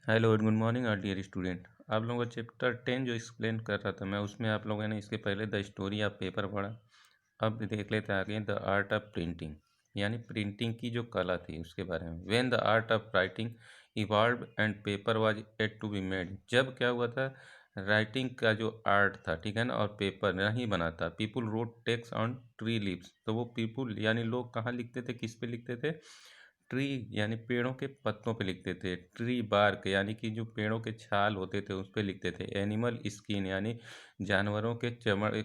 Hello and good morning our dear student. आप लोगों का चैप्टर 10 जो एक्सप्लेन कर रहा था मैं, उसमें आप लोगों ने इसके पहले द स्टोरी ऑफ पेपर पढ़ा। अब देख लेते हैं आगे द आर्ट ऑफ प्रिंटिंग, यानी प्रिंटिंग की जो कला थी उसके बारे में। When the art of writing evolve and paper was yet to be made, जब क्या हुआ था, राइटिंग का जो आर्ट था, ठीक है ना, और पेपर नहीं बना था। People wrote text on tree leaves, तो वो पीपुल यानी लोग कहाँ लिखते थे, किस पे लिखते थे? ट्री यानी पेड़ों के पत्तों पे लिखते थे। ट्री बार्क यानी कि जो पेड़ों के छाल होते थे उस पे लिखते थे। एनिमल स्किन यानी जानवरों के चमड़े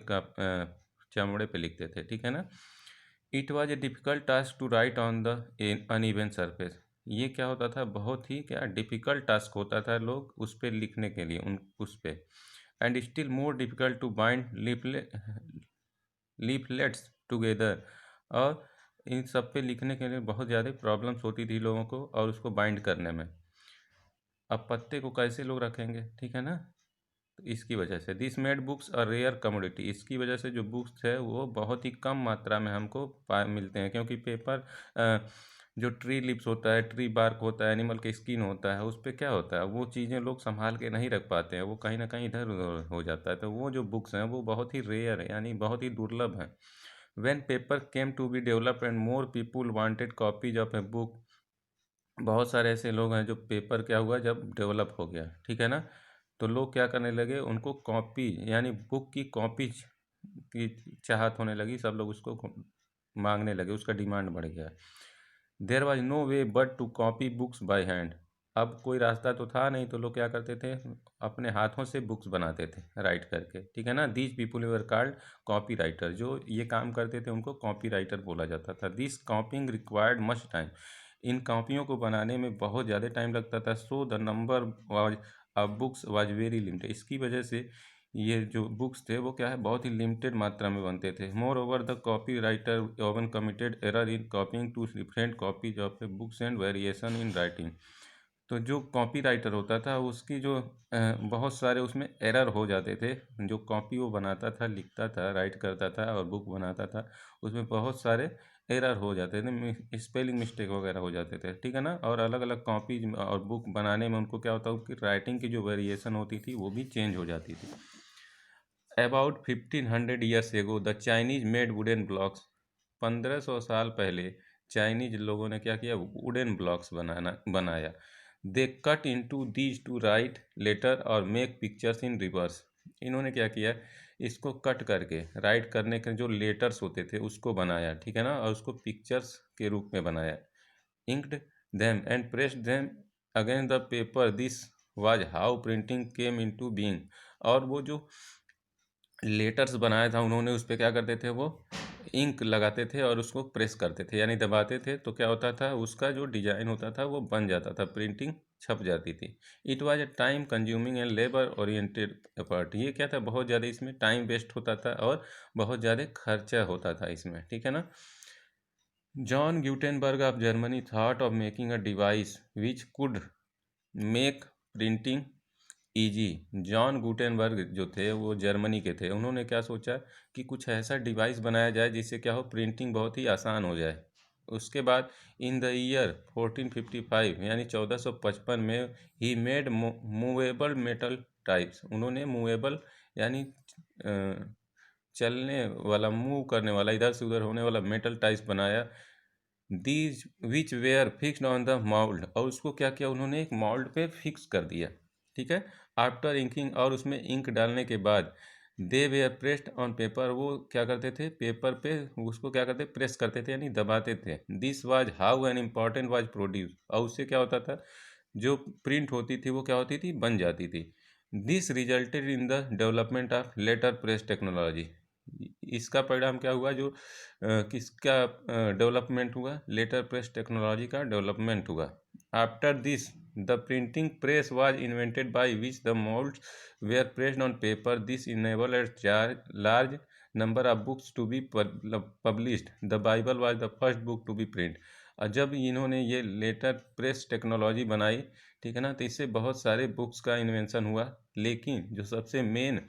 पे लिखते थे, ठीक है ना। It was a difficult task to write on the uneven surface. ये क्या होता था, बहुत ही क्या डिफ़िकल्ट टास्क होता था लोग उस पे लिखने के लिए, उन उस पे। And still more difficult to bind leaflets together, और इन सब पे लिखने के लिए बहुत ज़्यादा प्रॉब्लम्स होती थी लोगों को, और उसको बाइंड करने में। अब पत्ते को कैसे लोग रखेंगे, ठीक है ना। तो इसकी वजह से this made books a rare commodity, इसकी वजह से जो बुक्स है वो बहुत ही कम मात्रा में हमको पा मिलते हैं, क्योंकि पेपर जो ट्री लिप्स होता है, ट्री बार्क होता है, एनिमल के स्किन होता है, उस पर क्या होता है, वो चीज़ें लोग संभाल के नहीं रख पाते हैं, वो कहीं ना कहीं इधर उधर हो जाता है। तो वो जो बुक्स हैं वो बहुत ही रेयर है, यानी बहुत ही दुर्लभ हैं। When paper came to be developed and more people wanted copies of a book, बहुत सारे ऐसे लोग हैं जो पेपर क्या हुआ जब डेवलप हो गया, ठीक है ना, तो लोग क्या करने लगे, उनको कॉपी यानी बुक की कॉपीज की चाहत होने लगी, सब लोग उसको मांगने लगे, उसका डिमांड बढ़ गया। There was no way but to copy books by hand, अब कोई रास्ता तो था नहीं, तो लोग क्या करते थे, अपने हाथों से बुक्स बनाते थे राइट करके, ठीक है ना। These people were called copy writer, जो ये काम करते थे उनको कॉपी राइटर बोला जाता था। This copying required much time, इन कॉपियों को बनाने में बहुत ज़्यादा टाइम लगता था। So the number was of books was very limited, इसकी वजह से ये जो बुक्स थे वो क्या है, बहुत ही लिमिटेड मात्रा में बनते थे। Moreover the copy writer ओवन committed error in copying two different copies of a books and variation in writing, तो जो कॉपी राइटर होता था उसकी जो बहुत सारे उसमें एरर हो जाते थे। जो कॉपी वो बनाता था, लिखता था, राइट करता था और बुक बनाता था, उसमें बहुत सारे एरर हो जाते थे, स्पेलिंग मिस्टेक वगैरह हो जाते थे, ठीक है ना। और अलग अलग कॉपी और बुक बनाने में उनको क्या होता है, उनकी राइटिंग की जो वेरिएशन होती थी वो भी चेंज हो जाती थी। About 1500 years ago the Chinese made wooden blocks, 1500 साल पहले चाइनीज लोगों ने क्या किया, वुडन ब्लॉक्स बनाया। They cut into these to write letter और मेक पिक्चर्स इन रिवर्स, इन्होंने क्या किया, इसको कट करके राइट करने के जो लेटर्स होते थे उसको बनाया, ठीक है ना, और उसको पिक्चर्स के रूप में बनाया। inked them and pressed them against the paper, this was how printing came into being। और वो जो लेटर्स बनाया था उन्होंने, उस पर क्या करते थे, वो इंक लगाते थे और उसको प्रेस करते थे यानी दबाते थे, तो क्या होता था, उसका जो डिजाइन होता था वो बन जाता था, प्रिंटिंग छप जाती थी। It was a time consuming and labour oriented effort, ये क्या था, बहुत ज़्यादा इसमें टाइम वेस्ट होता था और बहुत ज़्यादा खर्चा होता था इसमें, ठीक है ना। John Gutenberg of Germany thought of making a device which could make printing easy. John Gutenberg जो थे वो जर्मनी के थे, उन्होंने क्या सोचा कि कुछ ऐसा डिवाइस बनाया जाए जिससे क्या हो, प्रिंटिंग बहुत ही आसान हो जाए। उसके बाद इन द ईयर 1455 यानी 1455 में he made movable metal types, उन्होंने मूवेबल यानी चलने वाला, मूव करने वाला, इधर से उधर होने वाला मेटल टाइप्स बनाया। These which were fixed on the mould, और उसको क्या किया उन्होंने, एक माउल्ड पे फिक्स कर दिया, ठीक है। आफ्टर इंकिंग, और उसमें इंक डालने के बाद दे वेयर प्रेस्ड ऑन पेपर, वो क्या करते थे, पेपर पे उसको क्या करते, प्रेस करते थे यानी दबाते थे। This was how an important was produce, और उससे क्या होता था, जो प्रिंट होती थी वो क्या होती थी, बन जाती थी। This resulted in the development of letter press technology, इसका परिणाम क्या हुआ, जो किसका डेवलपमेंट हुआ, लेटर प्रेस टेक्नोलॉजी का डेवलपमेंट हुआ। After this the printing press was invented by which the moulds were pressed on paper, this enable a large number of books to be published, the Bible was the first book to be print. और जब इन्होंने ये letter press technology बनाई, ठीक है ना, तो इससे बहुत सारे बुक्स का इन्वेंशन हुआ, लेकिन जो सबसे मेन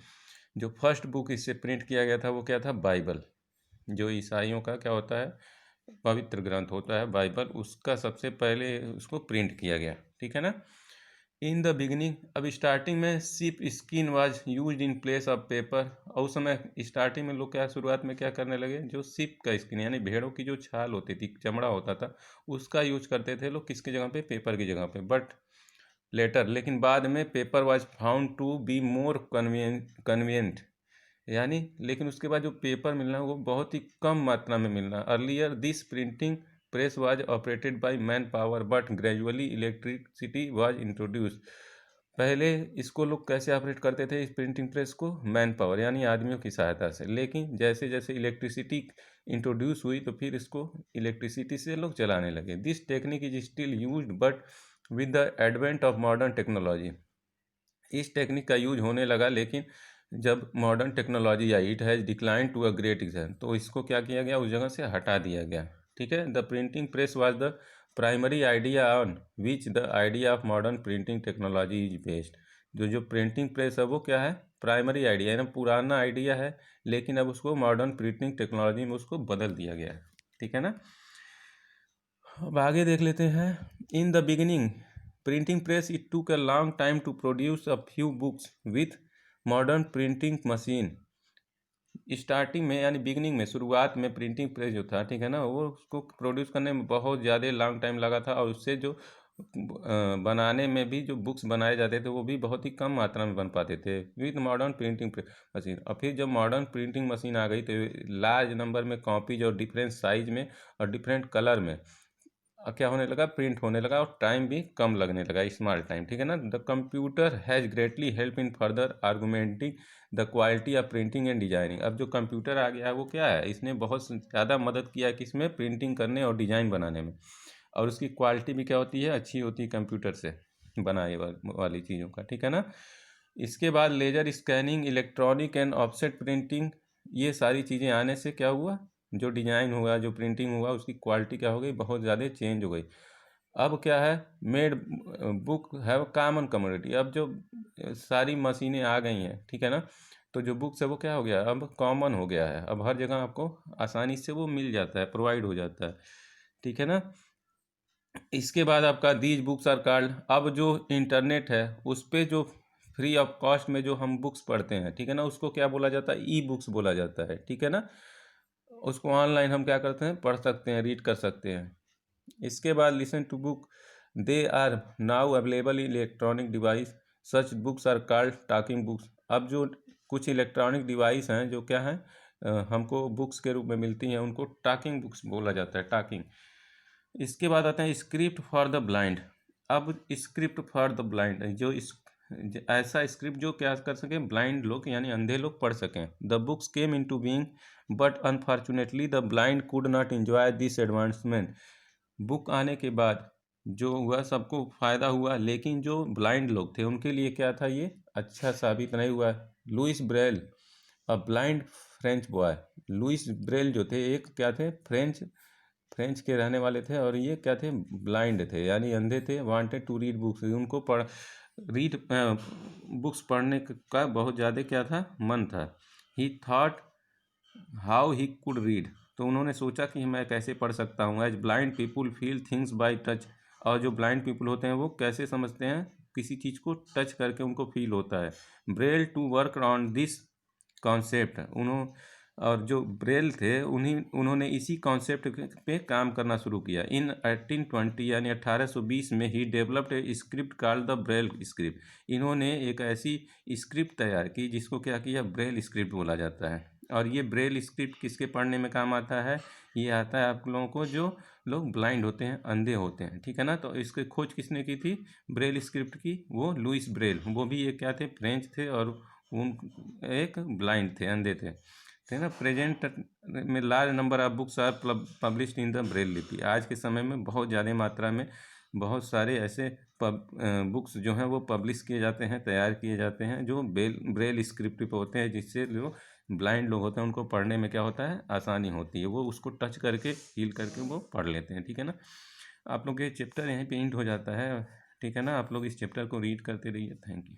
जो फर्स्ट बुक इससे प्रिंट किया गया था वो क्या था, बाइबल, जो ईसाइयों का क्या होता है, पवित्र ग्रंथ होता है बाइबल, उसका सबसे पहले उसको प्रिंट किया गया, ठीक है ना। इन द बिगिनिंग, अब स्टार्टिंग में सिर्फ skin was used in place of paper. और उस समय स्टार्टिंग में लोग क्या शुरुआत में क्या करने लगे, जो सिप का स्किन यानी भेड़ों की जो छाल होती थी, चमड़ा होता था, उसका यूज करते थे लोग किसकी जगह पे, पेपर की जगह पे। बट लेटर, लेकिन बाद में paper was found to be more convenient, यानी लेकिन उसके बाद जो पेपर मिलना वो बहुत ही कम मात्रा में मिलना। Earlier this printing press was operated by man power but gradually electricity was introduce. पहले इसको लोग कैसे ऑपरेट करते थे, इस प्रिंटिंग प्रेस को, मैन पावर यानी आदमियों की सहायता से। लेकिन जैसे जैसे इलेक्ट्रिसिटी इंट्रोड्यूस हुई तो फिर इसको इलेक्ट्रिसिटी से लोग चलाने लगे। This technique is still used but with the advent of modern technology. इस टेक्निक का यूज होने लगा, लेकिन जब मॉडर्न टेक्नोलॉजी आई, it has decline to a great extent, तो इसको क्या किया गया, उस जगह से हटा दिया गया। ठीक है। The printing press was the primary idea on which the idea of modern printing technology is based. जो प्रिंटिंग प्रेस है वो क्या है, प्राइमरी आइडिया, यानी पुराना आइडिया है, लेकिन अब उसको मॉडर्न प्रिंटिंग टेक्नोलॉजी में उसको बदल दिया गया है। ठीक है ना। अब आगे देख लेते हैं। In the beginning printing press it took a long time to produce a few books with modern printing machine. Starting में यानी बिगिनिंग में, शुरुआत में प्रिंटिंग प्रेस जो था, ठीक है ना, वो उसको प्रोड्यूस करने में बहुत ज़्यादा लॉन्ग टाइम लगा था, और उससे जो बनाने में भी जो बुक्स बनाए जाते थे वो भी बहुत ही कम मात्रा में बन पाते थे विद मॉडर्न प्रिंटिंग मशीन। और फिर जब मॉडर्न प्रिंटिंग मशीन आ गई तो लार्ज नंबर में कॉपीज और डिफरेंट साइज में और डिफरेंट कलर में क्या होने लगा, प्रिंट होने लगा, और टाइम भी कम लगने लगा, स्मॉल टाइम। ठीक है ना। The computer has greatly help in further augmenting the quality of printing and designing. अब जो कंप्यूटर आ गया है वो क्या है, इसने बहुत ज़्यादा मदद किया है किसमें, प्रिंटिंग करने और डिज़ाइन बनाने में। और उसकी क्वालिटी भी क्या होती है, अच्छी होती है कंप्यूटर से बनाए वाली चीज़ों का। ठीक है ना। इसके बाद laser scanning, electronic and offset printing, ये सारी चीज़ें आने से क्या हुआ, जो डिज़ाइन हुआ, जो प्रिंटिंग हुआ, उसकी क्वालिटी क्या हो गई, बहुत ज़्यादा चेंज हो गई। अब क्या है, made book have common commodity. अब जो सारी मशीनें आ गई हैं, ठीक है ना, तो जो बुक्स है वो क्या हो गया, अब कॉमन हो गया है। अब हर जगह आपको आसानी से वो मिल जाता है, प्रोवाइड हो जाता है। ठीक है ना। इसके बाद आपका दीज बुक्स आर कॉल्ड, अब जो इंटरनेट है उस पर जो फ्री ऑफ कॉस्ट में जो हम बुक्स पढ़ते हैं, ठीक है ना, उसको क्या बोला जाता है, ई बुक्स बोला जाता है। ठीक है ना। उसको ऑनलाइन हम क्या करते हैं, पढ़ सकते हैं, रीड कर सकते हैं। इसके बाद listen to book, they are now available in electronic device, such books are called talking books. अब जो कुछ इलेक्ट्रॉनिक डिवाइस हैं जो क्या हैं, हमको बुक्स के रूप में मिलती हैं, उनको टॉकिंग बुक्स बोला जाता है, टॉकिंग। इसके बाद आते हैं स्क्रिप्ट फॉर द ब्लाइंड। अब स्क्रिप्ट फॉर द ब्लाइंड, जो इस ऐसा स्क्रिप्ट जो क्या कर सकें, ब्लाइंड लोग यानी अंधे लोग पढ़ सकें। The books came into being but unfortunately the blind could not enjoy this advancement. Book आने के बाद जो हुआ सबको फ़ायदा हुआ, लेकिन जो ब्लाइंड लोग थे उनके लिए क्या था, ये अच्छा साबित नहीं हुआ। Louis Braille, a blind French boy. Louis Braille जो थे, एक क्या थे, फ्रेंच के रहने वाले थे, और ये क्या थे, ब्लाइंड थे यानी अंधे थे। वांटेड टू रीड बुक्स, उनको रीड बुक्स पढ़ने का बहुत ज़्यादा क्या था, मन था। He thought how he could read, तो उन्होंने सोचा कि मैं कैसे पढ़ सकता हूँ। As blind people feel things by touch, और जो ब्लाइंड पीपल होते हैं वो कैसे समझते हैं, किसी चीज़ को टच करके उनको फील होता है। Braille to work on this concept, और जो ब्रेल थे उन्होंने इसी कॉन्सेप्ट पे काम करना शुरू किया। इन 1820 यानी 1820 में ही developed a script called the Braille script. इन्होंने एक ऐसी स्क्रिप्ट तैयार की जिसको क्या किया, ब्रेल स्क्रिप्ट बोला जाता है। और ये ब्रेल स्क्रिप्ट किसके पढ़ने में काम आता है, ये आता है आप लोगों को जो लोग ब्लाइंड होते हैं, अंधे होते हैं। ठीक है ना। तो इसकी खोज किसने की थी, ब्रेल स्क्रिप्ट की, वो लुइस ब्रेल। वो भी ये क्या थे, फ्रेंच थे, और उन एक ब्लाइंड थे, अंधे थे। ठीक है ना। प्रेजेंट में large number of books are published in the Braille लिपि। आज के समय में बहुत ज़्यादा मात्रा में बहुत सारे ऐसे बुक्स जो हैं वो पब्लिश किए जाते हैं, तैयार किए जाते हैं, जो ब्रेल स्क्रिप्ट पे होते हैं, जिससे जो ब्लाइंड लोग होते हैं उनको पढ़ने में क्या होता है, आसानी होती है। वो उसको टच करके, फील करके वो पढ़ लेते हैं। ठीक है ना। आप लोग ये चैप्टर यहीं पे एंड हो जाता है। ठीक है ना। आप लोग इस चैप्टर को रीड करते रहिए। Thank you.